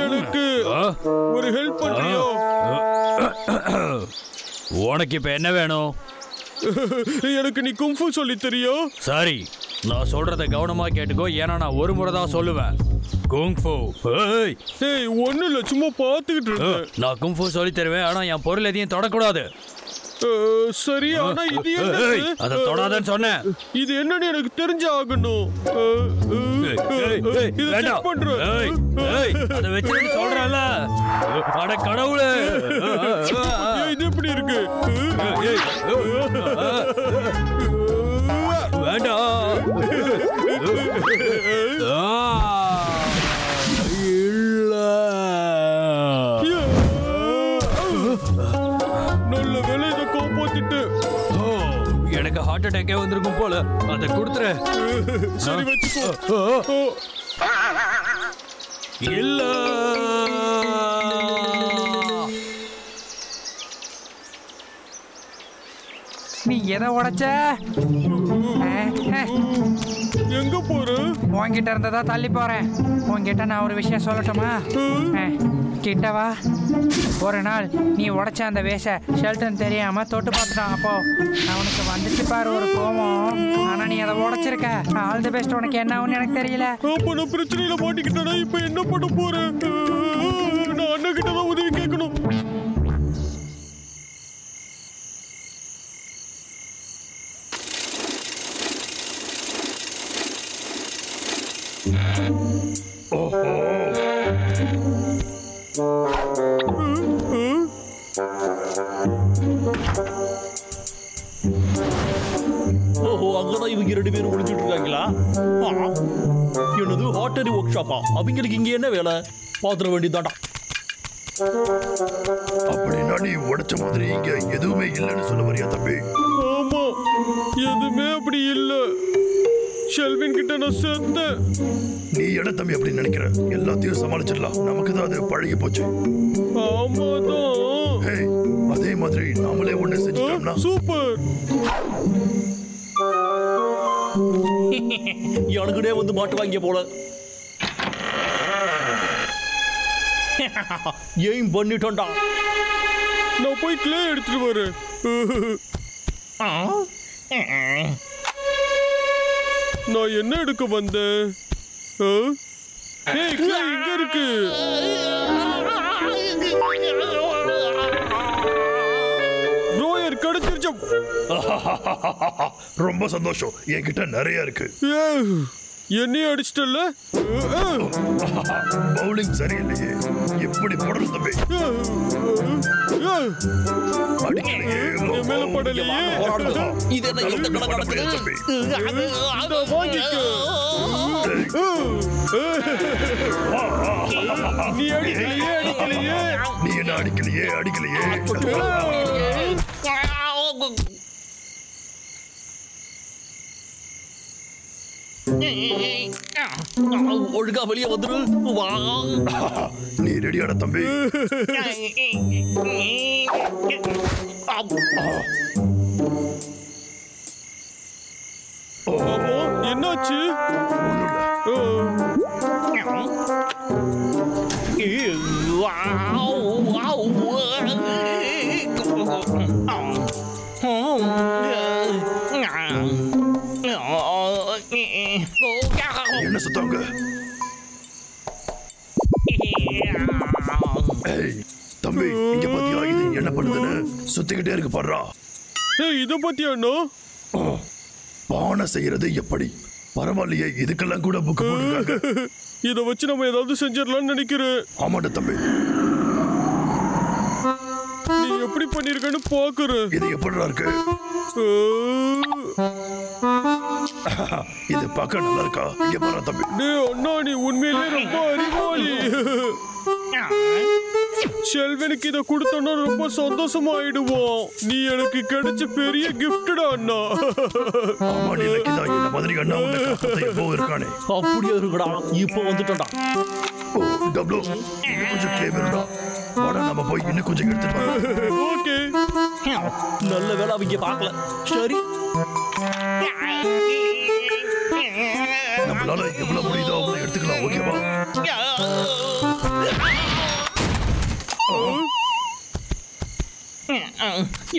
எனக்கு ஒரு ஹெல்ப் பண்றியா? உனக்கு இப்ப என்ன வேணும்? எனக்கு நீ குங்ஃபு சொல்லி தெரியும். சரி, நான் சொல்றத கவனமா கேட்டுக்கோ. ஏன்னா நான் ஒரு முறை தான் சொல்லுவேன். குங்ஃபு. ஏய், ஒண்ணு இல்ல, சும்மா பாத்துக்கிட்டு இருக்கேன். நான் குங்ஃபு சொல்லி தருவேன், ஆனா என் பொருள் எதையும் தொடக்கூடாது. சரி, ஆனா இது அத தொடாதன்னு சொன்னேன். இது என்னன்னு எனக்கு தெரிஞ்சு ஆகணும். அத வச்சு சொல்றல. அட கடவுளே, இது எப்படி இருக்கு? வேண்டாம். நல்ல வேலை, இதை காப்பாத்திட்டு. எனக்கு ஹார்ட் அட்டாக்கே வந்திருக்கும் போல. அதை கொடுத்துற. சரி, வச்சுக்கோ. இல்ல, நீ எதை உடைச்ச? எங்க போற? உன்கிட்ட இருந்ததா தள்ளி போறேன். உன்கிட்ட நான் ஒரு விஷயம் சொல்லட்டுமா? கிட்டவா. ஒரு நாள் நீ உடைச்ச அந்த வேஷ ஷெல்டன் தெரியாம தொட்டு பார்த்துட்டான். அப்போ அவனுக்கு வந்துச்சு பாரு ஒரு கோவம். ஆனா நீ அதை உடைச்சிருக்க. All the best. உனக்கு என்ன ஆகும்னு எனக்கு தெரியல. அப்ப நான் பிரச்சனையில மாட்டிக்கிட்டேனா? இப்ப என்ன பண்ண போறேன்? நான் அண்ணன் கிட்ட தான் உதவி கேட்கணும். ஓஹோ, அங்கதான் இவங்க 2 பேரும் ஒளிஞ்சிட்டு இருக்காங்களா? என்னது, ஹாட்டரி ஒர்க் ஷாப்பா? அவங்களுக்கு இங்க என்ன வேலை? பாத்திர வேண்டியதாடா. அப்படின்னா நீ உடைச்ச மாதிரி இங்க எதுவுமே இல்லைன்னு சொல்ல வரியா தம்பி? ஆமா, எதுவுமே அப்படி இல்ல. ஷெல்வின் கிட்ட நான் சேர்ந்தேன். நீ என்ன தம்பி அப்படி நினைக்கிற? எல்லாத்தையும் சமாளிச்சிடலாம். நமக்கு தான் அது பழகி போச்சு. ஆமாதான். அதே மாதிரி நாமளே ஒண்ணு செஞ்சுட்டோம்னா சூப்பர். எனக்குடே வந்து மாட்டு வாங்கிய போல. ஏன் பண்ணிட்டோம்டா. நான் போய் கிளே எடுத்துட்டு வரேன். நான் என்ன எடுக்க வந்தேன்? ஏய், கிளே இங்க இருக்கு. ரோயர் கிடைச்சிருச்சு. ரொம்ப சந்தோஷம். என்கிட்ட நிறைய இருக்கு. என்னையும் அடிச்சிட்டல. பவுலிங் சரியில்லையே. எப்படி போடணும் தம்பி? அடிக்கலையே. மேல படலையே. இது என்ன இந்த கடை நடக்குது தம்பி? நீ அடிக்கலையே, அடிக்கலையே. நீ என்ன அடிக்கலையே, அடிக்கலையே. ஒழுங்கா வெளியே வந்துரு. வா, நீ ரெடியாட தம்பி? என்னாச்சு? என்ன சுத்தாங்க? தம்பி, இங்க பாத்தியா இது என்ன பண்ணுதுன்னு? சுத்திக்கிட்டே இருக்கு பாடுறா. இத பத்தியா அண்ணா? பானை செய்யறது எப்படி? பரவாயில்லையே, இதுக்கெல்லாம் கூட புக் போட்டுருக்காங்க. இத வச்சு நம்ம ஏதாவது செஞ்சிடலாம்னு நினைக்கிறேன். ஆமாண்டா தம்பி. நீ எப்படி பண்ணிருக்கன்னு பாக்குறேன். இது எப்படிடா இருக்கு? இது பார்க்க நல்லா இருக்கா? இங்க பாரு தம்பி. டேய் அண்ணா, நீ உண்மையிலே ரொம்ப அறிவாளி. செல்வனுக்கு இத கொடுத்தோன்னா ரொம்ப சந்தோஷமாயிடுவோம். நீ எனக்கு கிடைச்ச பெரிய கிஃப்டடா அண்ணா. ஆமாடி லக்கிதா, இந்த மாதிரி அண்ணா உன்னை காப்பாத்த எப்போ இருக்கானே. அப்படியே இருக்குடா, இப்போ வந்துட்டோம்டா. ஓ டப்ளு, இன்னும் கொஞ்சம் கேவலடா. வாடா நம்ம போய் இன்னும் கொஞ்சம் எடுத்துட்டு வரலாம். ஓகே. நல்ல வேலை அவங்க பார்க்கல. சரி, நம்மளால எவ்வளவு முடியுதோ அவ்வளவு எடுத்துக்கலாம். ஓகேவா?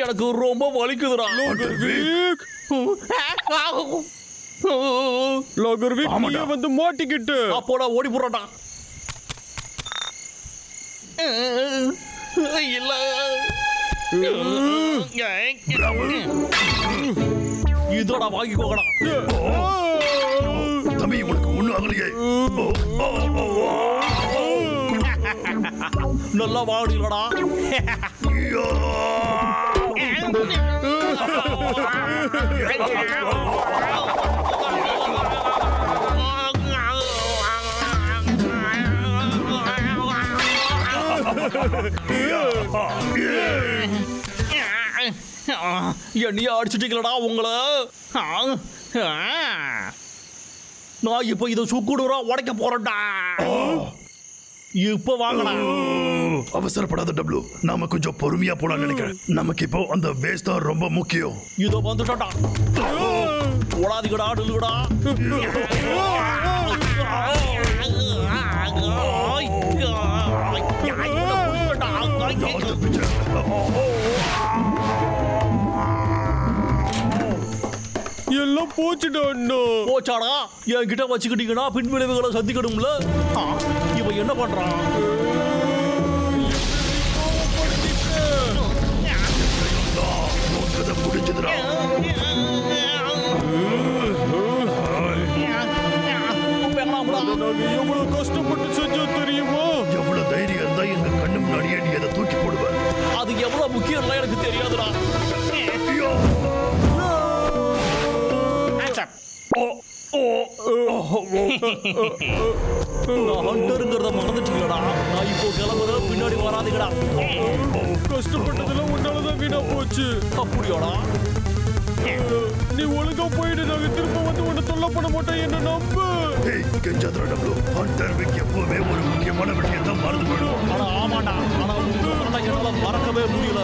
எனக்கு ரொம்ப வலிக்குதுடா. லாகர்விக், லாகர்விக், நீ வந்து மாட்டிக்கிட்டு. அப்போடா ஓடி போறான்டா. இல்ல, இதோட வாங்கிக்கோங்கடா. தம்பி உனக்கு ஒண்ணும் ஆகலையே. நல்லா வாடிலடா. என்னைய அடிச்சுட்டீங்களடா உங்களை. நான் இப்ப இதை சுக்குடுறா உடைக்க போறேன்டா. இப்ப வாங்கடா. அவசரப்படாத டப்ளு, நாம கொஞ்சம் பொறுமையா போலாம்னு நினைக்கிறேன். நமக்கு இப்போ அந்த வேஸ் தான் ரொம்ப முக்கியம். இதோ வந்துட்டா. ஓடாதீங்கடா, நில்லுடா. எல்லாம் போச்சுடா அண்ணா. போச்சாடா? என்கிட்ட வச்சுக்கிட்டீங்கன்னா பின் விளைவுகளை சந்திக்கணும்ல. இவன் என்ன பண்றான்? முடிஞ்சதுடா. நாங்க எவ்வளவு கஷ்டப்பட்டு செஞ்சோம் தெரியுமா? எவ்வளவு தைரியம் இருந்தா எங்க கண்ணு முன்னாடியே நீ அதை தூக்கி போடுவ. அது எவ்வளவு முக்கியம் எனக்கு தெரியாதுடா. ஹண்டருங்கிறத மறந்துட்டீங்களா? நான் இப்போ கிளம்புற பின்னாடி வராதுங்கடா. கஷ்டப்பட்டதெல்லாம் உன்னாலதான் வீணா போச்சு. அப்படியோடா? நீ ஒழுங்கா போயிடு. நாங்க திரும்ப வந்து உன்னை தொல்லை பண்ண மாட்டோம். என்ன நம்பு. கெஞ்சாதரா டப்ளு, ஹண்டருக்கு எப்பவுமே ஒரு முக்கியமான விஷயத்தை மறந்து போயிடுவோம். ஆனா ஆமாண்டா, ஆனா உங்களை என்னால மறக்கவே முடியல.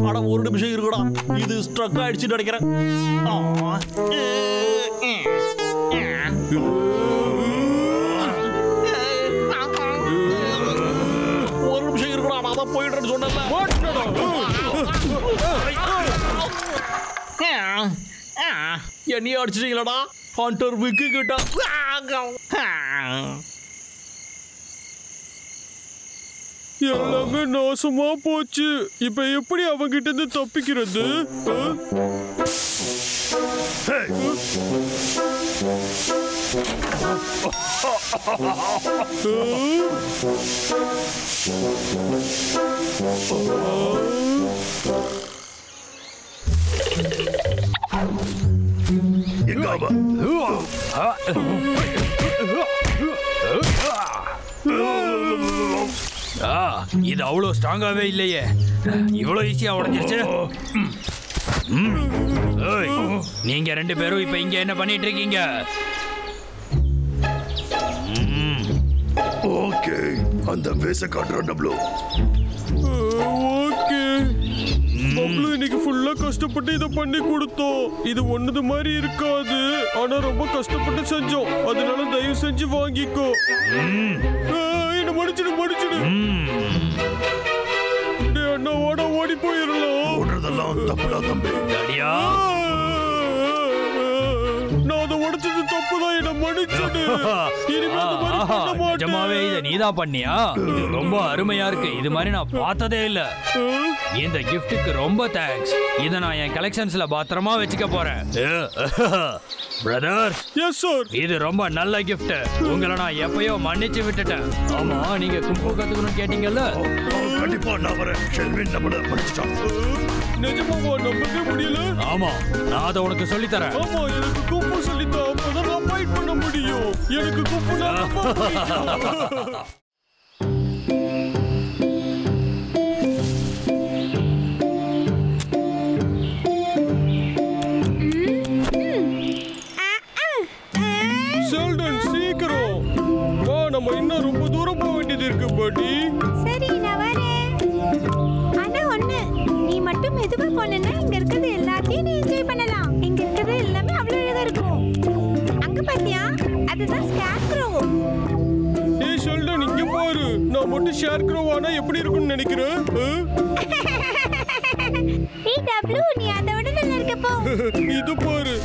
ஆனா ஒரு நிமிஷம் இருக்குடா, இது ஸ்ட்ரக் ஆயிடுச்சுன்னு நினைக்கிறேன். ஒரு நிமிஷம் இருக்குடா, நான் தான் போயிடுறேன்னு சொன்னேன்ல. என்னைய அடிச்சிட்டீங்களடா ஹண்டர் விக்கு கிட்ட. எல்லாமே நாசமா போச்சு. இப்ப எப்படி அவங்கிட்ட இருந்து தப்பிக்கிறது? இது அவ்வளவு ஸ்ட்ராங்காவே இல்லையே. இவ்வளவு ஈஸியா உடைஞ்சிருச்சு. நீங்க ரெண்டு பேரும் இப்ப இங்க என்ன பண்ணிட்டு இருக்கீங்க? ஓகே, அந்த வேச காட்டுறோம் டப்ளு. ஓகே பப்ளு, இன்னைக்கு ஃபுல்லா கஷ்டப்பட்டு இதை பண்ணி கொடுத்தோம். இது ஒன்னது மாதிரி இருக்காது, ஆனா ரொம்ப கஷ்டப்பட்டு செஞ்சோம். அதனால தயவு செஞ்சு வாங்கிக்கோ. என்ன மடிச்சிடு மடிச்சிடு. அண்ணா ஓடி போயிடலாம். ஓடுறதெல்லாம் தப்புடா தம்பி. நான் அதை உடைச்சது தப்புதான். என்ன மன்னிச்சிடு. இனிமே அந்த மாதிரி நிஜமாவே இதை நீதான் பண்ணியா? இது ரொம்ப அருமையா இருக்கு. இது மாதிரி நான் பார்த்ததே இல்ல. இந்த கிஃப்ட்டுக்கு ரொம்ப தேங்க்ஸ். இதை நான் என் கலெக்ஷன்ஸ்ல பத்திரமா வச்சுக்க போறேன். Brothers, yes sir. இது ரொம்ப நல்ல கிஃப்ட். உங்களை நான் எப்பயோ மன்னிச்சு விட்டுட்டேன். ஆமா, நீங்க கும்பு கத்துக்கணும் கேட்டீங்கல்ல? கண்டிப்பா நான் வரேன். ஷெல்வின் நம்மள மன்னிச்சிட்டான். நிஜமாவா? நம்பவே முடியல. ஆமா, நான் அதை உனக்கு சொல்லி தரேன். ஆமா, எனக்கு கும்பு சொல்லித்தா. அப்பதான் நான் ஃபைட் பண்ண முடியும். எனக்கு கும்புனா ரொம்ப பிடிக்கும். ஷெல்டன், சீக்கிரம் வா. நம்ம இன்னும் ரொம்ப தூரம் போக வேண்டியது இருக்கு பாட்டி. சரி, நான் வரேன். ஆனா ஒண்ணு, நீ மட்டும் மெதுவா போனேன்னா இங்க இருக்கிறது எல்லாத்தையும் நீ என்ஜாய் பண்ணலாம். இங்க இருக்கிறது எல்லாமே அவ்வளவு அழகா இருக்கும். அங்க பாத்தியா, அதுதான் ஸ்கேர்க்ரோ. ஏய் ஷெல்டன், இங்க பாரு. நான் மட்டும் ஷேர்க்ரோவானா எப்படி இருக்கும்னு நினைக்கிறேன்? ஏய் டப்ளூ, நீ அதை விட நல்லா இருக்க போ. இது பாரு.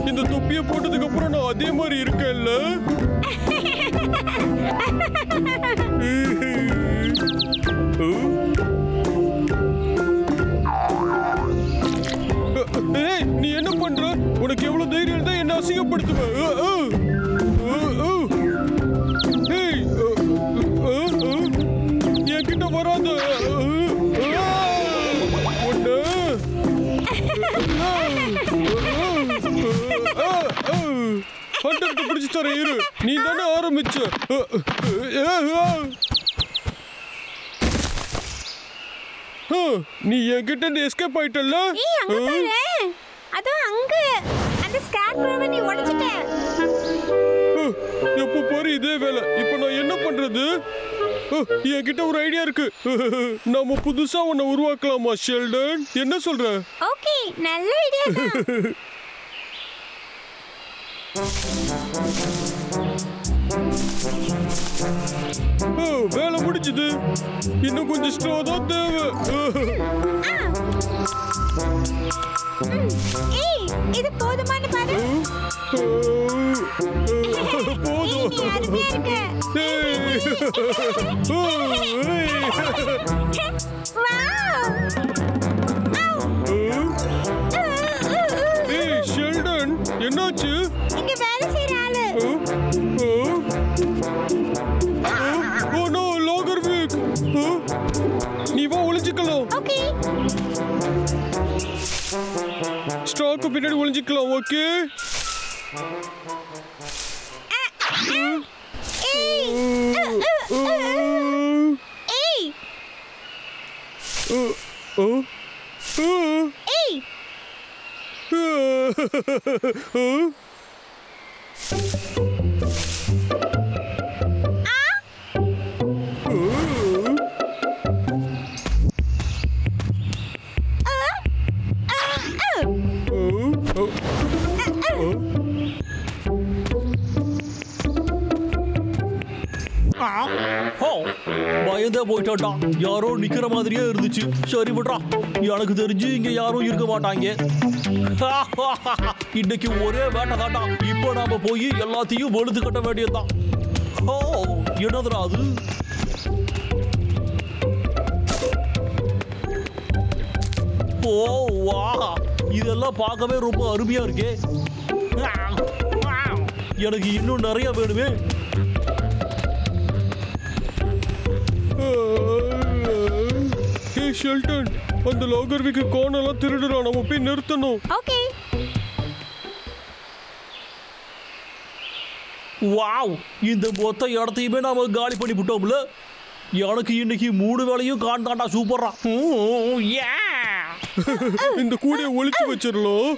இந்த தொப்பியை போட்டதுக்கு அப்புறம் நான் அதே மாதிரி இருக்கேன்ல. ஏய், நீ என்ன பண்ற? உனக்கு எவ்வளவு தைரியம் இருந்தா என்ன அசிங்கப்படுத்துவ? ஏய், என்கிட்ட வராத. ஹண்டர்ட்ட பிடிச்சு தர இரு. நீ தானே ஆரம்பிச்ச. நீ என்கிட்ட எஸ்கேப் ஆயிட்டல்ல? ஏய், அங்க பாரு. அதோ அங்க அந்த ஸ்கேர்க்ரோவை நீ உடைச்சிட்ட. எப்போ பாரு இதே வேலை. இப்போ நான் என்ன பண்றது? என்கிட்ட ஒரு ஐடியா இருக்கு. நாம புதுசா ஒன்ன உருவாக்கலாமா ஷெல்டன்? என்ன சொல்ற? ஓகே, நல்ல ஐடியா தான். வேலை முடிஞ்சது. இன்னும் கொஞ்சம் ஸ்லோ தான் தேவை. ஏய், இது போதுமான பாரு. போதும். நீ அருமையா இருக்க. ஏய் ஷெல்டன், என்னாச்சு? இங்க வேலை செய்யற ஆளு. ஓ நோ, லாகர்விக். நீ வா, ஒளிஞ்சிக்கலாம். ஓகே. ஸ்டாக்கு பின்னாடி ஒளிஞ்சிக்கலாம். ஓகே. பயந்தே போயிட்டான்டா. யாரோ நிக்கிற மாதிரியே இருந்துச்சு. சரி விட்றா, எனக்கு தெரிஞ்சு இங்க யாரும் இருக்க மாட்டாங்க. இன்னைக்கு ஒரே வேட்டை தாண்டா. இப்போ நாம போய் எல்லாத்தையும் வெளுத்து கட்ட வேண்டியதுதான். ஓ, என்னதுடா அது? ஓ வா, இதெல்லாம் பார்க்கவே ரொம்ப அருமையா இருக்கே. எனக்கு இன்னும் நிறைய வேணுமே. ஏய் ஷெல்டன், அந்த லாகர்விக்கு கோனெல்லாம் திருடுறான். நம்ம போய் நிறுத்தணும். ஓகே. வாவ், இந்த மொத்த இடத்தையுமே நாம காலி பண்ணி விட்டோம்ல. எனக்கு இன்னைக்கு 3 வேளையும் காண்டாண்டா. சூப்பரா. இந்த கூடைய ஒளிச்சு வச்சிடலாம்.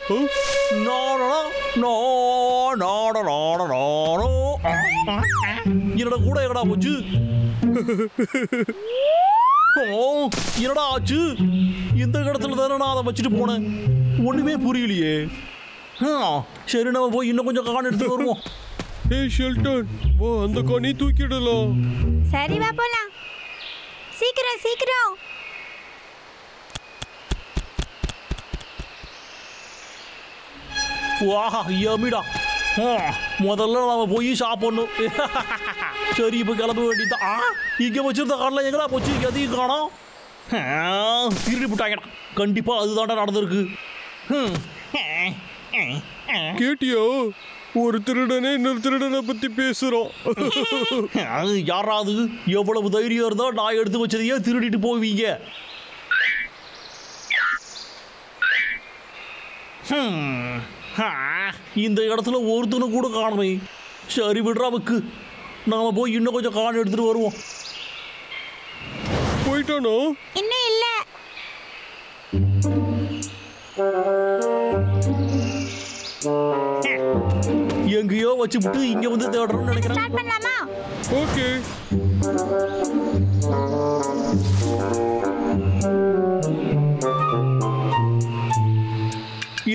என்னோட கூட எங்கடா போச்சு? என்னடா ஆச்சு? இந்த இடத்துல தானே நான் அதை வச்சுட்டு போனேன். ஒண்ணுமே புரியலையே. சரி, நம்ம போய் இன்னும் கொஞ்சம் காண எடுத்து வருவோம். ஏய் ஷெல்டன், வா, அந்த காணி தூக்கிடலாம். சரி, வா போலாம். சீக்கிரம் சீக்கிரம். வாஹா, யமிடா. முதல்ல நாம போய் சாப்பிடணும். சரி இப்போ கிளம்ப வேண்டியதான். இங்கே வச்சிருந்த காரில் எங்கடா போச்சு? எதையும் காணோம். திருடி விட்டாங்கடா. கண்டிப்பாக அதுதான்டா நடந்திருக்கு. கேட்டியா? ஒரு திருடனே இன்னொரு திருடனை பத்தி பேசுறோம். யாராவது எவ்வளவு தைரியம் இருந்தா நான் எடுத்து வச்சதையே திருடிட்டு போவீங்க? இந்த இடத்துல ஒருத்தனும் கூட காணுமே. சரி விடுறாவுக்கு, நாம போய் இன்னும் கொஞ்சம் காண எடுத்துட்டு வருவோம். போயிட்டானோ? இன்னும் இல்ல. எங்கேயோ வச்சுவிட்டு இங்க வந்து தேடுறோம்னு நினைக்கிறேன். ஸ்டார்ட் பண்ணலாமா? ஓகே.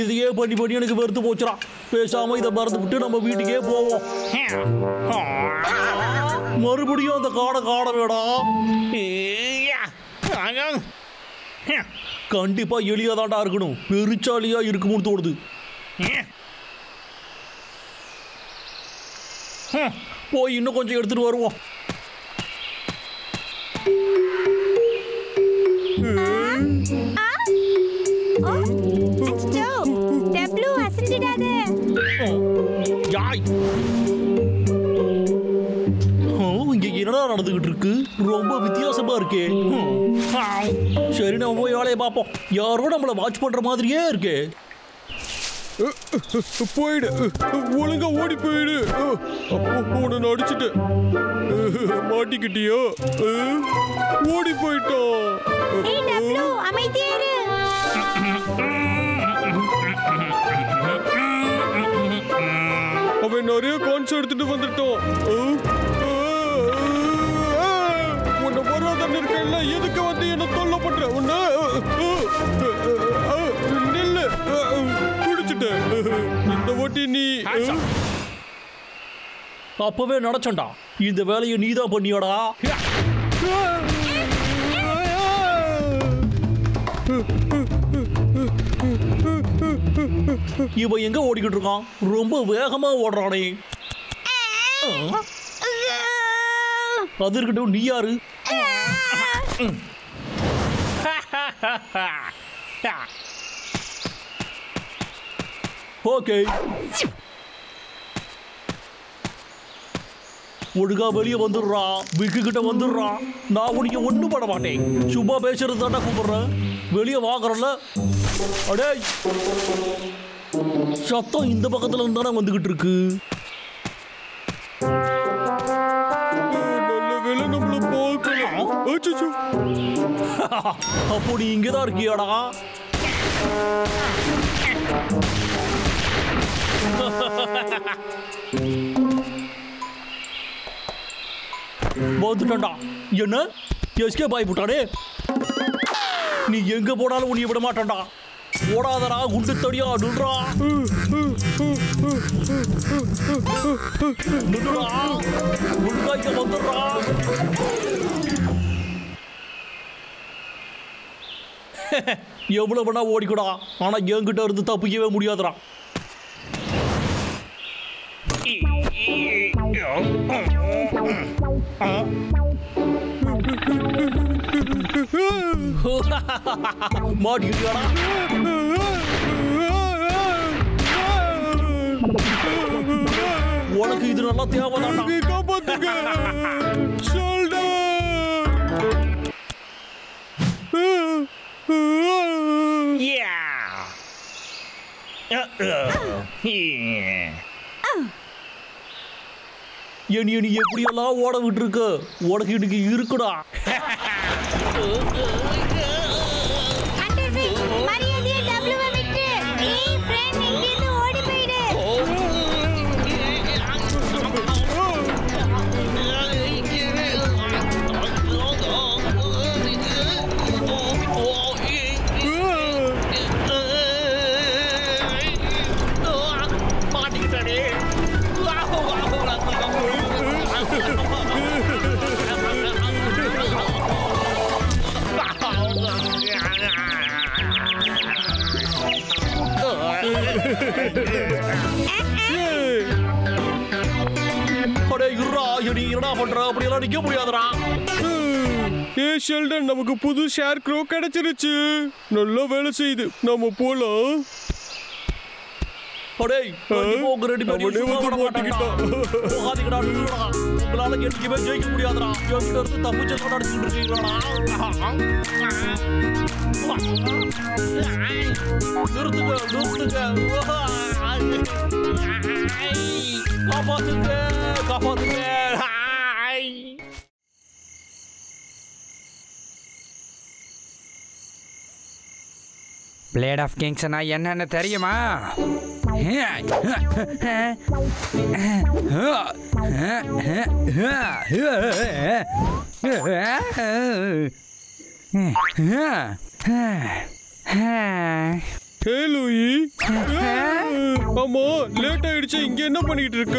இதையே பண்ணி பண்ணி எனக்கு வெறுத்து போச்சுடா. பேசாம இதை மறந்து விட்டு நம்ம வீட்டுக்கே போவோம். மறுபடியும் அந்த காடை காண வேடாம். கண்டிப்பா எளியாதான்டா இருக்கணும். பெருச்சாலியா இருக்கும்னு தோணுது. போய் இன்னும் கொஞ்சம் எடுத்துட்டு வருவோம். டப்ளூ அசஞ்சிடாத. யாய், இங்க என்னடா நடந்துகிட்டு இருக்கு? ரொம்ப வித்தியாசமா இருக்கே. சரி நம்ம போய் வேலையை பார்ப்போம். யாரோ நம்மளை வாட்ச் பண்ற மாதிரியே இருக்கே. போயிடு, ஒழுங்கா ஓடி போயிடு. உன்னை அடிச்சுட்டு மாட்டிக்கிட்டியோ? ஓடி போயிட்டோம். ஏய் டப்ளூ, அமைதியா இரு. அவன் நிறைய கான்ஸ் எடுத்துட்டு வந்துட்டோம். உன்னை வராதன்னு இருக்கல, எதுக்கு வந்து என்ன தொல்லை பண்ற? உன்னை நெல்லு குடிச்சிட்ட. இந்த ஓட்டி நீ அப்பவே நினைச்சண்டா, இந்த வேலையை நீதான் பண்ணியாடா. இவன் எங்க ஓடிக்கிட்டு இருக்கான்? ரொம்ப வேகமா ஓடுறானே. அது இருக்கட்டும், நீ யாரு? ஓகே, ஒழுங்கா வெளியே வந்துடுறா. விக்கு கிட்ட வந்துடுறா. நான் உனக்கு ஒன்றும் பண்ண மாட்டேன். சும்மா பேசுறது தாண்டா கூப்பிடுறேன். வெளியே வாங்குறல. அடே, சத்தம் இந்த பக்கத்துல இருந்தானே வந்துகிட்டு இருக்கு. நல்ல வேலை நம்மள பார்க்கலாம். அப்போ நீ இங்கதான் இருக்கியாடா? வந்துட்டா. என்ன எஸ்கேப் ஆகி போட்டானே. நீ எங்க போனாலும் உன்னை விட மாட்டான்டா. ஓடாதடா, குண்டு தடியா நில்றா. நில்றா, உள்காய்க்க வந்துடுறா. எவ்வளவு வேணா ஓடிக்கூடா, ஆனா என்கிட்ட இருந்து தப்பிக்கவே முடியாதுடா. மாட்டிக்கிட்டியாடா? உனக்கு இது நல்லா தேவைதான்டா. காப்பாத்துங்க. நீ எப்படியெல்லாம் ஓட விட்டு இருக்க? உனக்கு இன்னைக்கு இருக்குடா. பண்ற? அப்படியெல்லாம் நிக்க முடியாதுடா. ஷெல்டன், நமக்கு புது ஷேர் க்ரோ கிடைச்சிருச்சு. நல்லா வேலை செய்யுது. நம்ம போலாம். அடேய், கண்டிப்பா உங்க ரெண்டு பேரும் அவனே வந்து மாட்டிக்கிட்டான். போகாதீங்கடா, நில்லுடா. உங்களால என்னைக்குமே ஜெயிக்க முடியாதுடா. என்கிட்ட இருந்து தப்பிச்சு நடந்துட்டு இருக்கீங்களா? நிறுத்துங்க, நிறுத்துங்க. காப்பாத்துங்க, காப்பாத்துங்க. பிளேட் ஆஃப் கிங்ஸ்னா என்னன்னு தெரியுமா? ஹே லூயி. ஆமா, லேட் ஆயிடுச்சு. இங்க என்ன பண்ணிட்டு இருக்க?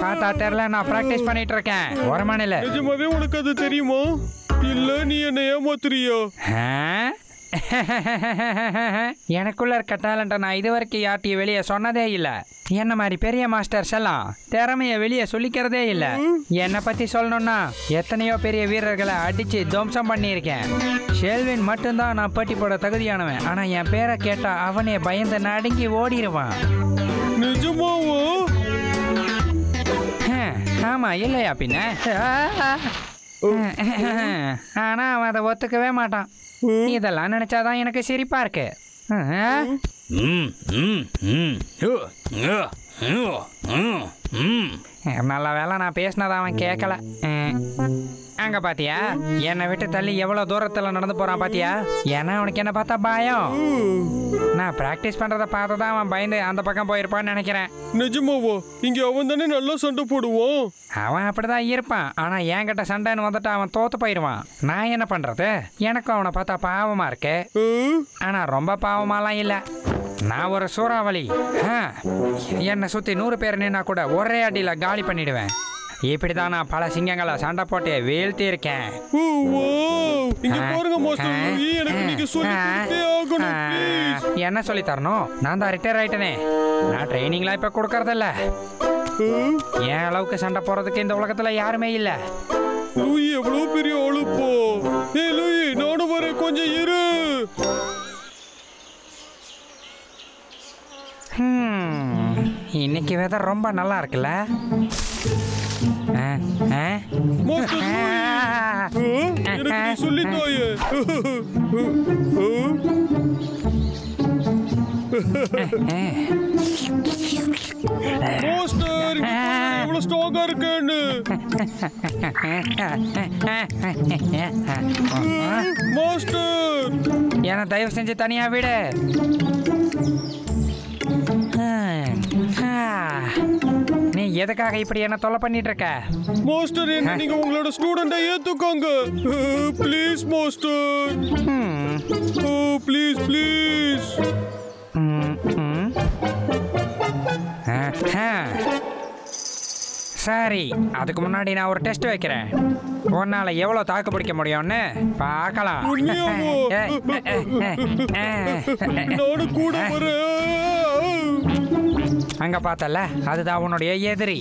பார்த்தா தெரியல, நான் பிராக்டிஸ் பண்ணிட்டு இருக்கேன். ஒரு மணில. நிஜமாவே உனக்கு அது தெரியுமா? இல்ல நீ என்ன ஏமாத்துறியா? எனக்குள்ள இருக்க டேலண்ட்டை நான் இது வரைக்கும் யார்ட்டையும் வெளியே சொன்னதே இல்லை. என்ன மாதிரி பெரிய மாஸ்டர்ஸ் எல்லாம் திறமைய வெளியே சொல்லிக்கிறதே இல்லை. என்னை பத்தி சொல்லணும்னா எத்தனையோ பெரிய வீரர்களை அடிச்சு துவம்சம் பண்ணியிருக்கேன். ஷெல்வின் மட்டும்தான் நான் போட்டி போட தகுதியானவன். ஆனா என் பேரை கேட்டா அவனே பயந்து நடுங்கி ஓடிடுவான். நிஜமாவா? ஆமா, இல்லையா பின்ன? ஆனா அவன் அதை ஒத்துக்கவே மாட்டான். இதெல்லாம் நினைச்சாதான் எனக்கு சிரிப்பா இருக்கு. நல்ல வேலை நான் பேசினதை அவன் கேட்கல. அங்க பாத்தியா, என்னை விட்டு தள்ளி எவ்வளவு தூரத்துல நடந்து போறான் பாத்தியா? ஏன்னா அவனுக்கு என்ன பார்த்தா பயம். நான் பிராக்டிஸ் பண்றத பார்த்ததான் அவன் பயந்து அந்த பக்கம் போயிருப்பான்னு நினைக்கிறேன். நிஜமாவா? இங்க அவன் தானே நல்லா சண்டை போடுவான். அவன் அப்படிதான் இருப்பான். ஆனா என்கிட்ட சண்டைன்னு வந்துட்டு அவன் தோத்து போயிடுவான். நான் என்ன பண்றது? எனக்கும் அவனை பார்த்தா பாவமா இருக்கு. ஆனா ரொம்ப பாவமாலாம் இல்ல. நான் ஒரு சூறாவளி. என்னை சுத்தி 100 பேர் நின்னா கூட ஒரே அடியில காலி பண்ணிடுவேன். இப்படிதான் நான் பல சிங்கங்களை சண்டை போட்டு வீழ்த்தி இருக்கேன். என்ன சொல்லி தரணும்? நான் தான் ரிட்டையர் ஆயிட்டேனே. நான் ட்ரைனிங்லாம் இப்ப கொடுக்கறதில்ல. என் அளவுக்கு சண்டை போறதுக்கு இந்த உலகத்துல யாருமே இல்ல. லூயி எவ்வளவு பெரிய அழுப்போ. ஏய் லூயி, நானும் வரேன், கொஞ்சம் இரு. இன்னைக்கு வெதர் ரொம்ப நல்லா இருக்குல்ல? சொல்லித்தாயே. எவ்வளவு ஸ்ட்ராங்கா இருக்குன்னு. மாஸ்டர், என்ன தயவு செஞ்சு தனியா விடு. நீ எதுக்காக இப்படி என்ன தொலை பண்ணிட்டு இருக்க? மாஸ்டர், என்ன நீங்க உங்களோட ஸ்டூடெண்ட்டை ஏத்துக்கோங்க. Please master. Please please. சரி, அதுக்கு முன்னாடி நான் ஒரு டெஸ்ட் வைக்கிறேன். உன்னால எவ்வளவு தாக்கு பிடிக்க முடியும்னு பார்க்கலாம். நானும் கூட வரேன். அங்க பார்த்தல, அதுதான் உன்னுடைய எதிரி.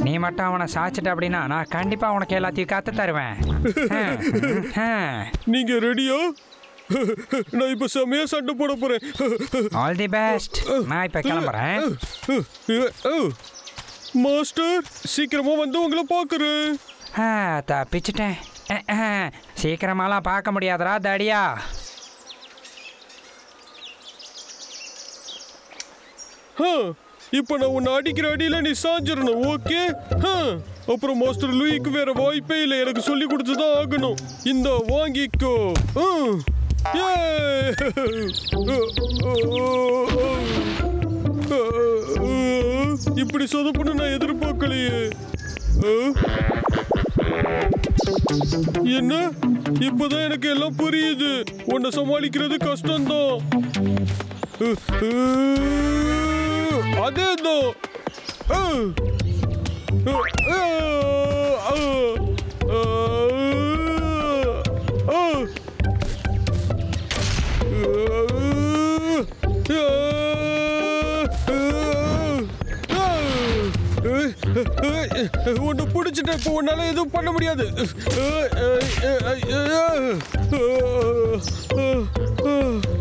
நீ மட்டும் அவனை சாச்சிட்ட அப்படின்னா நான் கண்டிப்பா உனக்கு எல்லாத்தையும் காத்து தருவேன். நீங்க ரெடியா? நான் இப்ப செமையா சண்டை போட போறேன். All the best. நான் இப்ப கிளம்புறேன். மாஸ்டர், சீக்கிரமா வந்து உங்களை பாக்குறேன். தப்பிச்சிட்டேன். சீக்கிரமாலாம் பார்க்க முடியாதரா தடியா. இப்ப நான் உன்னை அடிக்கிற அடியில நீ சாஞ்சிடணும். ஓகே? அப்புறம் மாஸ்டர் லூயிக்கு வேற வாய்ப்பே இல்லை. எனக்கு சொல்லி கொடுத்துதான் ஆகணும். இந்த வாங்கிக்கோ. இப்படி சொதப்புன்னு நான் எதிர்பார்க்கலையே. என்ன? இப்பதான் எனக்கு எல்லாம் புரியுது. உன்னை சமாளிக்கிறது கஷ்டம்தான். அதேதான். உன்னை பிடிச்சிட்ட. இப்போ உன்னால எதுவும் பண்ண முடியாது.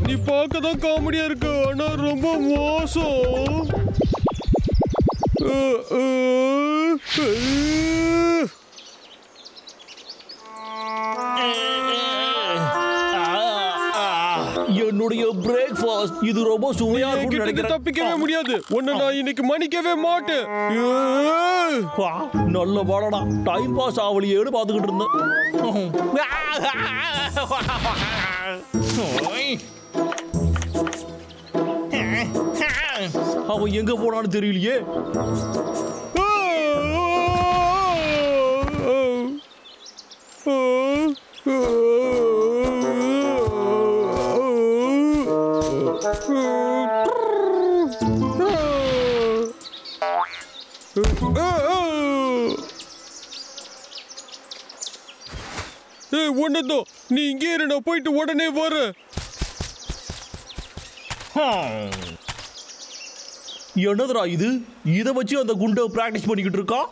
நீ பார்க்க தான் காமெடியா இருக்க, ஆனா ரொம்ப மோசம். என்னுடைய பிரேக்ஃபாஸ்ட் இது ரொம்ப சுவையா இருக்கும்னு நினைக்கிறேன். தப்பிக்கவே முடியாது. உன்னை நான் இன்னைக்கு மன்னிக்கவே மாட்டேன். நல்ல வாடா, டைம் பாஸ் ஆவலியேன்னு பாத்துக்கிட்டு இருந்தேன். அவன் எங்க போனான்னு தெரியலையே. ஒன்னதும் நீ இங்கே இரு, நான் போயிட்டு உடனே வர. என்னதுடா இது? இதை வச்சு அந்த குண்டை பிராக்டிஸ் பண்ணிக்கிட்டு இருக்கா.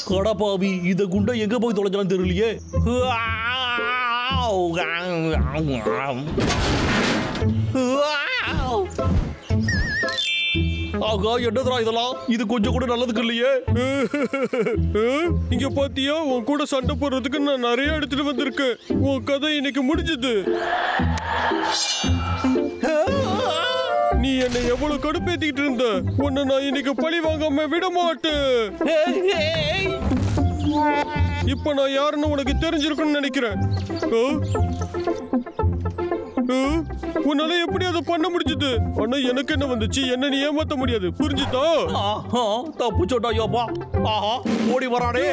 கடப்பாவி, இந்த குண்டை எங்க போய் தொலைஞ்சாலும் தெரியலையே. ஆகா, என்னதுடா இதெல்லாம்? இது கொஞ்சம் கூட நல்லதுக்கு இல்லையே. இங்க பாத்தியா, உன் கூட சண்டை போடுறதுக்கு நான் நிறைய எடுத்துட்டு வந்திருக்கேன். உன் கதை இன்னைக்கு முடிஞ்சது. நீ என்னை எவ்வளவு கடுப்பேத்திக்கிட்டு இருந்த. உன்னை நான் இன்னைக்கு பழி வாங்காம விட மாட்டேன். இப்ப நான் யாருன்னு உனக்கு தெரிஞ்சிருக்குன்னு நினைக்கிறேன். உன்னால எப்படி அதை பண்ண முடிஞ்சது? ஆனா எனக்கு என்ன வந்துச்சு? என்ன நீ ஏமாத்த முடியாது, புரிஞ்சுதா? தப்பு சொன்னாயோப்பா. ஆஹா, ஓடி வரானே.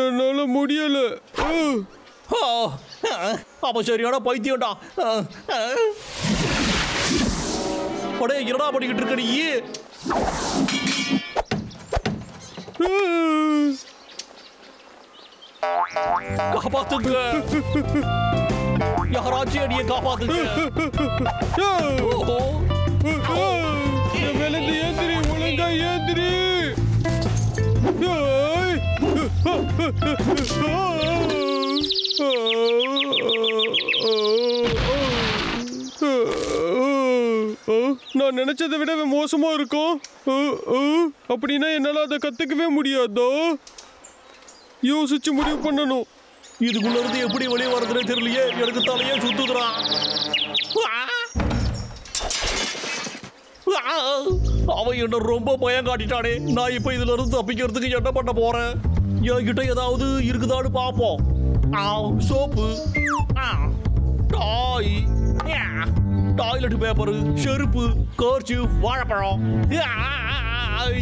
என்னால முடியல. அப்ப சரியான பைத்தியம்டா. அடே, என்னடா பண்ணிக்கிட்டு இருக்க நீ? காப்பாத்துங்க, யாராச்சும் அடிய காப்பாத்துங்க. விழுந்து ஏந்திரி, ஒழுங்கா ஏந்திரி. நான் நினைச்சதை விட மோசமா இருக்கும். அப்படின்னா என்னால அதை கத்துக்கவே முடியாதோ? யோசிச்சு முடிவு பண்ணணும். இதுக்குள்ள இருந்து எப்படி வெளியே வரதுன்னு தெரியலையே. எனக்கு தலையே சுத்துதுறான். அவன் என்ன ரொம்ப பயம் காட்டிட்டானே. நான் இப்ப இதுல இருந்து தப்பிக்கிறதுக்கு என்ன பண்ண போறேன்? என்கிட்ட ஏதாவது இருக்குதான்னு பாப்போம். சோப்பு, டாய், டாய்லெட் பேப்பர், செருப்பு, கர்ச்சு, வாழைப்பழம்.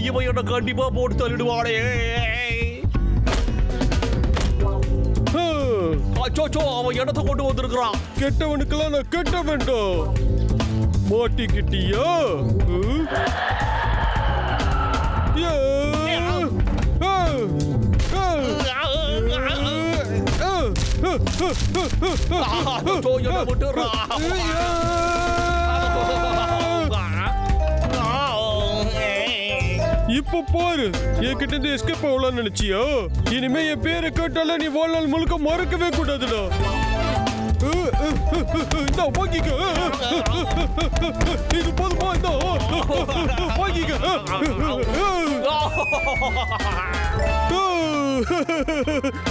இவன் என்ன கண்டிப்பா போட்டு தள்ளிடுவானே. அச்சோ, அவன் இடத்தை கொண்டு வந்திருக்கிறான். கெட்டவனுக்கெல்லாம் நான் கெட்ட வேண்டாம். மாட்டிக்கிட்டியா? இப்ப பாரு, என்கிட்ட இருந்து எஸ்கேப் ஆகலாம்னு நினைச்சியா? இனிமே என் பேரை கேட்டால நீ வாழ்நாள் முழுக்க மறக்கவே கூடாதுடா. வாங்கிக்க, இது போதுமா? வாங்கிக்க.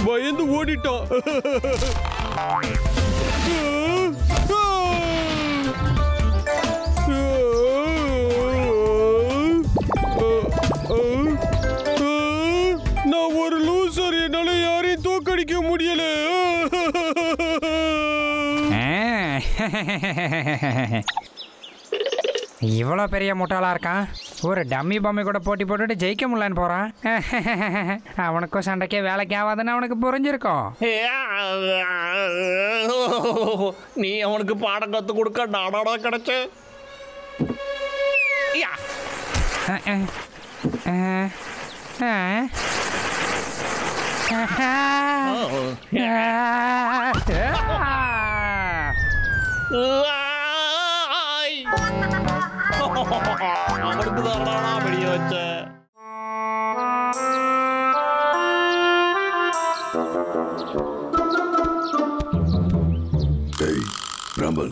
பயந்து ஓடிட்டான். நான் ஒரு லூசர், என்னால யாரையும் தோக்கடிக்க முடியல. இவ்வளோ பெரிய முட்டாளா இருக்கான். ஒரு டம்மி பொம்மை கூட போட்டி போட்டுட்டு ஜெயிக்க முடியலன்னு போகிறான். அவனுக்கும் சண்டைக்கே வேலைக்கு ஆகாதுன்னு அவனுக்கு புரிஞ்சிருக்கும். நீ அவனுக்கு பாடம் கற்றுக் கொடுக்க நாடாடா கிடைச்ச. அவனுக்கு தான் வெளியே வச்ச. பிராம்பல்,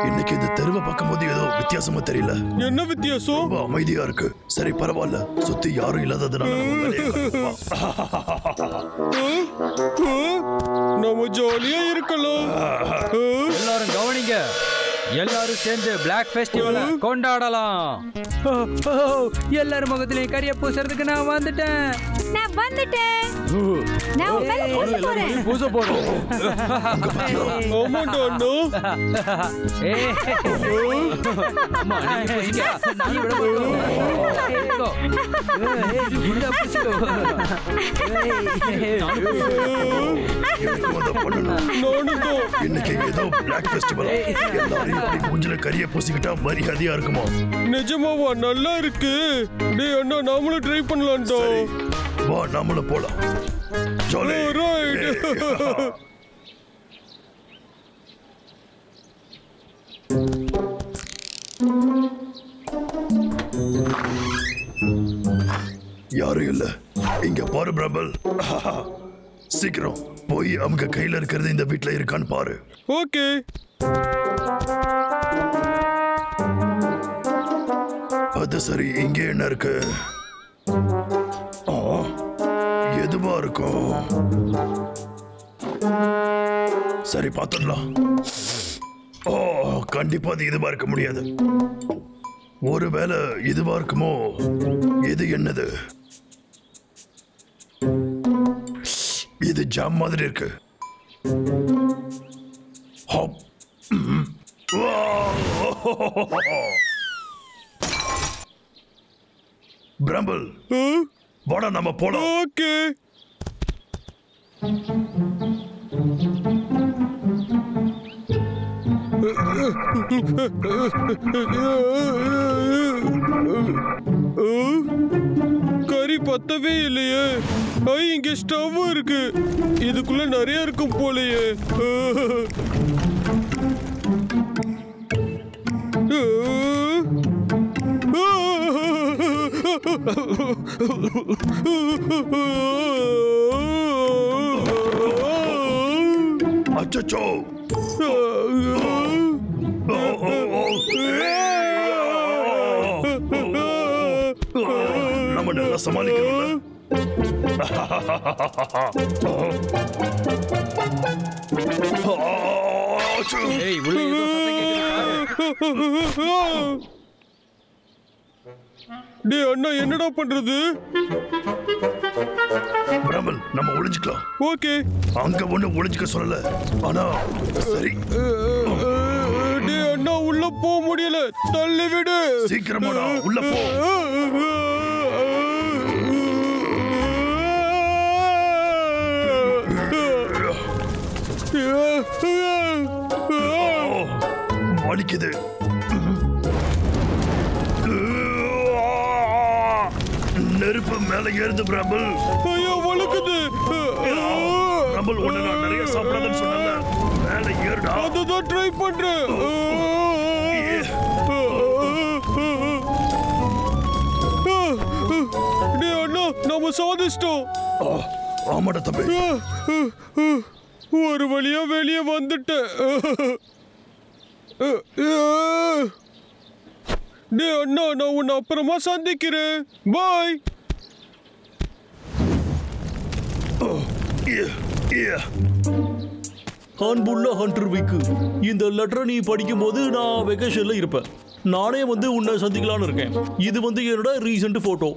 இன்னைக்கு இந்த தெருவை பார்க்கும்போது ஏதோ வித்தியாசமா தெரியல. என்ன வித்தியாசம்? ரொம்ப அமைதியா இருக்கு. சரி பரவாயில்ல, சுத்தி யாரும் இல்லாததுனால நம்ம ஜாலியா இருக்கலாம். எல்லாரும் கவனிங்க, எல்லாரும் சேர்ந்து பிளாக் ஃபெஸ்டிவலை கொண்டாடலாம். எல்லாரும் முகத்திலையும் கரிய பூசுறதுக்கு நான் வந்துட்டேன். நான் உன் மேல பூச போறேன். பூச போறோம். ஆமாண்டா அண்ணா. அம்மா நீங்க பூசிக்க, நான் விட மாட்டோம். இன்னைக்கு ஏதோ பிளாக் ஃபெஸ்டிவல். எல்லாரும் மூஞ்சில கரிய பூசிக்கிட்டா மரியாதையா இருக்குமா? நிஜமாவா? நல்லா இருக்கு. டேய் அண்ணா, நாமளும் ட்ரை பண்ணலாம்டா. வா நாமளும் போலாம். ஜாலி. யாரும் இல்ல. இங்க பாரு பிரபல், சீக்கிரம் போய் அவங்க கையில இருக்கிறது இந்த வீட்டுல இருக்கான்னு பாரு. ஓகே. அது சரி, இங்கே என்ன இருக்கு? எதுவா இருக்கும்? சரி பார்த்துடலாம். ஓ, கண்டிப்பா அது இதுவா இருக்க முடியாது. ஒருவேளை இதுவா இருக்குமோ? இது என்னது? இது ஜாம் மாதிரி இருக்கு. பிரம்பிள், வாடா நம்ம போலாம். ஓகே. கறி பத்தவே இல்லையே. இங்க ஸ்டவ் இருக்கு. இதுக்குள்ள நிறைய இருக்கும் போலயே. அச்சச்சோ, நம்ம நல்லா சமாளிக்கணும்ல. ஏய், உள்ள ஏதோ சத்தம் கேக்குது. டேய் அண்ணா, என்னடா பண்றது? பிரபல், நம்ம ஒளிஞ்சுக்கலாம். ஓகே. அங்க ஒண்ணு ஒளிஞ்சுக்க சொல்லல. ஆனா சரி. டேய் அண்ணா, உள்ள போக முடியல. தள்ளி விடு. சீக்கிரமாடா உள்ள போ. வலிக்குது. நெருப்பு மேல ஏறுது பிரபல். ஐயோ, வலிக்குது. பிரபல், ஒண்ணு நான் நிறைய சாப்பிடாதன்னு சொன்னல. மேல ஏறுடா. அதுதான் ட்ரை பண்றேன். டேய் அண்ணா, நம்ம சாதிச்சிட்டோம். ஆமாடா தம்பி. ஒரு வழியா வெளியே வந்துட்டேன். டேய் அண்ணா, நான் உன்னை அப்புறமா சந்திக்கிறேன். பாய். அன்புள்ள ஹண்டர் விக்கு, இந்த லெட்டரை நீ படிக்கும் போது நான் வெக்கேஷன்ல இருப்பேன். நானே வந்து உன்னை சந்திக்கலான்னு இருக்கேன். இது வந்து என்னோட ரீசெண்ட் போட்டோ.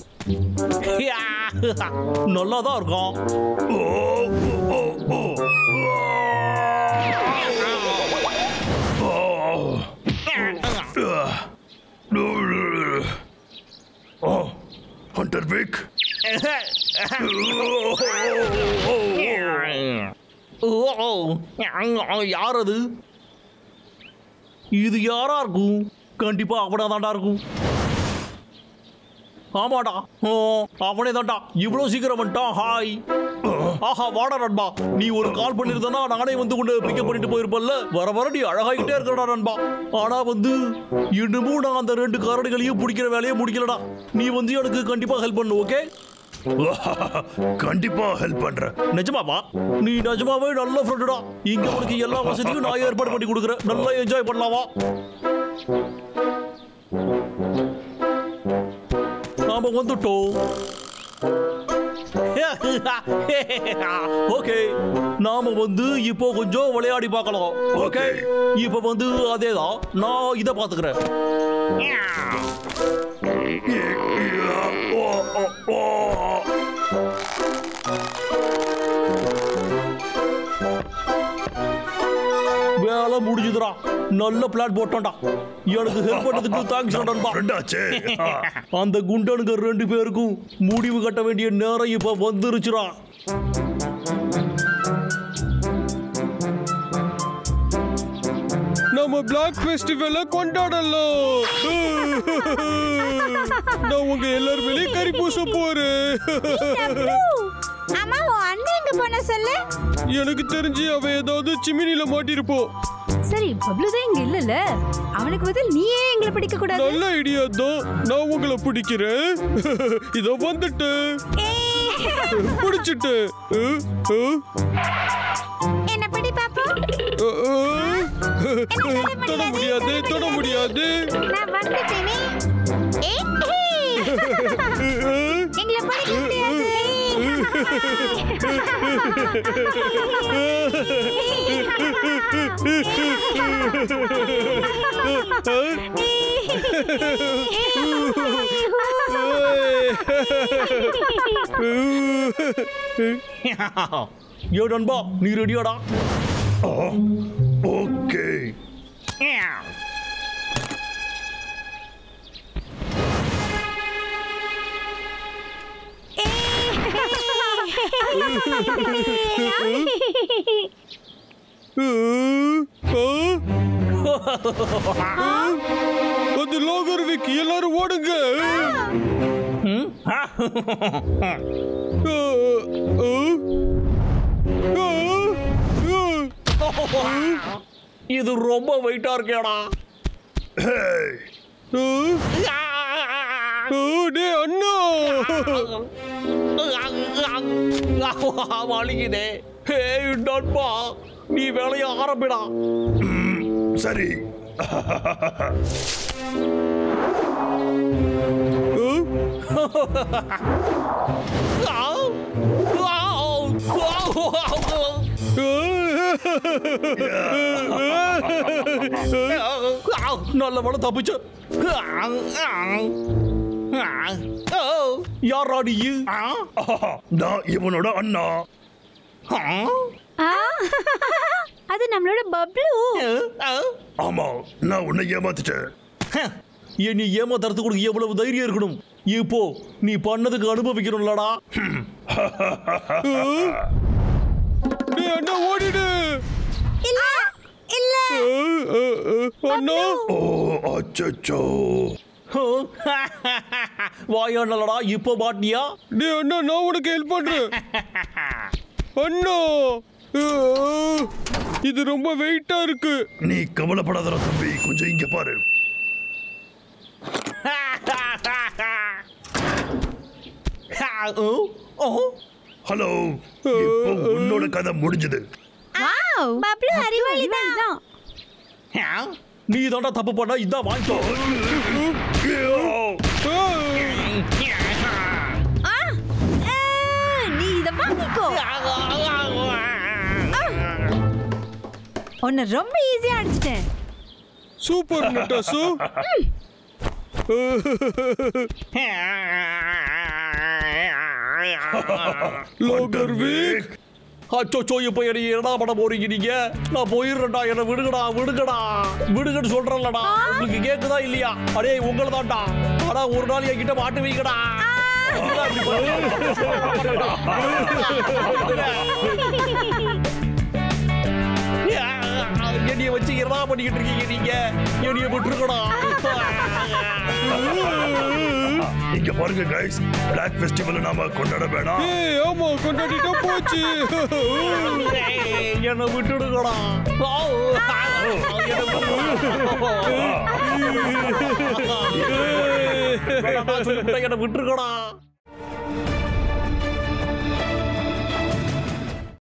நல்லா தான் இருக்கான். ஹண்டர் விக். யார் அது? இது யாரா இருக்கும்? கண்டிப்பா அவனா தாண்டா இருக்கும். ஆமாடா, அவனே தாண்டா. இவ்வளவு சீக்கிரம் வந்துட்டான். ஹாய். ஆஹா, வாடா நண்பா. நீ ஒரு கால் பண்ணிருந்தனா நானே வந்து கொண்டு பிக்கப் பண்ணிட்டு போயிருப்பல்ல. வர வர நீ அழகாகிட்டே இருக்கடா நண்பா. ஆனா வந்து இன்னமும் நான் அந்த 2 கரடிகளையும் பிடிக்கிற வேலையை முடிக்கலடா. நீ வந்து எனக்கு கண்டிப்பா ஹெல்ப் பண்ணு, ஓகே? கண்டிப்பா ஹெல்ப் பண்றேன். நிஜமாவா? நீ நிஜமாவே நல்ல ஃப்ரெண்டுடா. இங்க உனக்கு எல்லா வசதியும் நான் ஏற்பாடு பண்ணி கொடுக்குறேன். நல்லா என்ஜாய் பண்ணலாமா? நாம வந்துட்டோம். ஓகே, நாம வந்து இப்போ கொஞ்சம் விளையாடி பார்க்கலாம். ஓகே, இப்போ வந்து அதேதான். நான் இதை பாத்துக்கிறேன். வேலை முடிஞ்சுதுடா. நல்ல பிளான் போட்டோம்டா. எனக்கு ஹெல்ப் பண்ணதுக்கு தேங்க்ஸ் நண்பா. ஃப்ரெண்டாச்சே. அந்த குண்டனுங்க 2 பேருக்கும் முடிவு கட்ட வேண்டிய நேரம் இப்ப வந்துருச்சுடா. நம்ம பிளாக் ஃபெஸ்டிவல கொண்டாடலாம். நான் உங்க எல்லார் மேலயும் கறி பூச போறேன். அம்மா, உன் அண்ணன் எங்க போன சொல்லு. எனக்கு தெரிஞ்சு அவன் ஏதாவது சிமினில மாட்டிருப்போம். சரி, பப்ளு தான் இங்க இல்லல. அவனுக்கு பதில் நீயே எங்களை பிடிக்க கூடாது. நல்ல ஐடியா தான். நான் உங்களை பிடிக்கிறேன். இதோ வந்துட்டு பிடிச்சிட்டு. என்ன பிடி பாப்போம். தொட முடியாது, தொட முடியாது. நான் வந்துட்டேனே. எங்களை பிடிக்க முடியாது. யோ நண்பா, நீ ரெடியாடா? ஓகே. அது லோகர்விக், எல்லாரும் ஓடுங்க. இது ரொம்ப வெயிட்டா இருக்கேடா. அண்ணா வலிக்குதே. நண்பா, நீ வேலையை ஆரம்பிடா. சரி. நல்ல வேலை தப்பிச்சு. யாரா நீ? நான் இவனோட அண்ணா. அது நம்மளோட பப்ளு. ஆமா, நான் உன்னை ஏமாத்திட்டேன். நீ ஏமாத்துறதுக்கு கூட எவ்வளவு தைரியம் இருக்கணும். இப்போ நீ பண்ணதுக்கு அனுபவிக்கணும்லடா. அண்ணா ஓடிடு. இல்ல இல்ல அண்ணா. ஓ அச்சச்சோ. வாயாடலடா, இப்போ மாட்டியா? அண்ணா, நான் உனக்கு ஹெல்ப் பண்றேன். அண்ணா, இது ரொம்ப வெயிட்டா இருக்கு. நீ கவலைப்படாதடா தம்பி, கொஞ்சம் இங்க பாரு. ஹலோ, இப்போ உன்னோட கதை முடிஞ்சது. பப்ளு அறிவாளி தான். நீ தாண்டா தப்பு பண்ண. இதான் வாங்கிக்கோ. நீ இத வாங்கிக்கோ. உன்னை ரொம்ப ஈஸியா அடிச்சிட்டேன். சூப்பர் நட்டாசு. லோகர்விக், அச்சோ, இப்போ என்ன பண்ண போறீங்க நீங்க? நான் போயிடுறேன்டா. என்ன விடுங்கடா, விடுங்கடா, விடுங்கன்னு சொல்றேன்லடா. உங்களுக்கு கேக்குதா இல்லையா? அடே, உங்களை தான்டா. ஆனா ஒரு நாள் என்கிட்ட மாட்டுவீங்கடா. என்னைய வச்சு என்ன பண்ணிக்கிட்டு இருக்கீங்க நீங்க? என்னைய விட்டுருக்கடா. இங்க பாருங்க கைஸ், பிளாக் ஃபெஸ்டிவல் நாம கொண்டாட வேணாம். ஆமா கொண்டாடிட்டா போச்சு. என்ன விட்டுடுங்கடா. என்ன விட்டுருக்கடா.